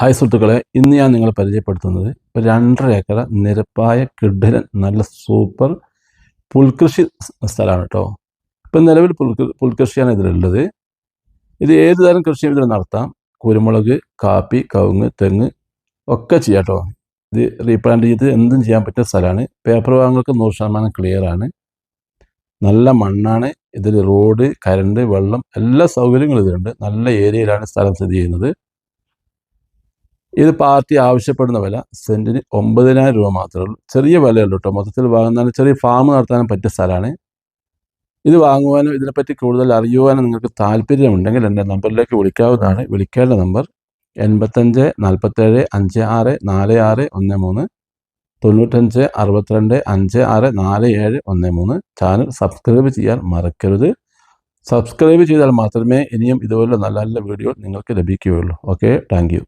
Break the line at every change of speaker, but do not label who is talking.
Hi സുഹൃത്തുക്കളെ, ഇന്ന് ഞാൻ നിങ്ങളെ പരിചയപ്പെടുത്തുന്നത് ഒരു 2.5 ഏക്കർ നിരപ്പായ കിഡിലൻ നല്ല സൂപ്പർ പുൽകൃഷി സ്ഥലമാണ് കേട്ടോ. ഇപ്പം നിലവിൽ പുൽകൃഷിയാണ് ഇതിലുള്ളത്. ഇത് ഏത് തരം കൃഷിയും ഇതിൽ നടത്താം. കുരുമുളക്, കാപ്പി, കവുങ്ങ്, തെങ്ങ് ഒക്കെ ചെയ്യാം കേട്ടോ. ഇത് റീപ്ലാന്റ് ചെയ്ത് എന്തും ചെയ്യാൻ പറ്റിയ സ്ഥലമാണ്. പേപ്പർ വാങ്ങുകൾക്ക് 100% ക്ലിയർ ആണ്. നല്ല മണ്ണാണ്. ഇതിൽ റോഡ്, കരണ്ട്, വെള്ളം എല്ലാ സൗകര്യങ്ങളും ഇതിലുണ്ട്. നല്ല ഏരിയയിലാണ് സ്ഥലം സ്ഥിതി ചെയ്യുന്നത്. ഇത് പാർട്ടി ആവശ്യപ്പെടുന്ന വില സെൻറ്റിന് 9,000 രൂപ മാത്രമേ ഉള്ളൂ. ചെറിയ വിലയുള്ളൂ കേട്ടോ. മൊത്തത്തിൽ വാങ്ങുന്നതിന് ചെറിയ ഫാം നടത്താനും പറ്റിയ സ്ഥലമാണ്. ഇത് വാങ്ങുവാനും ഇതിനെപ്പറ്റി കൂടുതൽ അറിയുവാനും നിങ്ങൾക്ക് താല്പര്യമുണ്ടെങ്കിൽ എൻ്റെ നമ്പറിലേക്ക് വിളിക്കാവുന്നതാണ്. വിളിക്കേണ്ട നമ്പർ 85 47 56 46 13 95 62 56 47 13. ചാനൽ സബ്സ്ക്രൈബ് ചെയ്യാൻ മറക്കരുത്. സബ്സ്ക്രൈബ് ചെയ്താൽ മാത്രമേ ഇനിയും ഇതുപോലുള്ള നല്ല നല്ല വീഡിയോ നിങ്ങൾക്ക് ലഭിക്കുകയുള്ളൂ. Okay, thank you.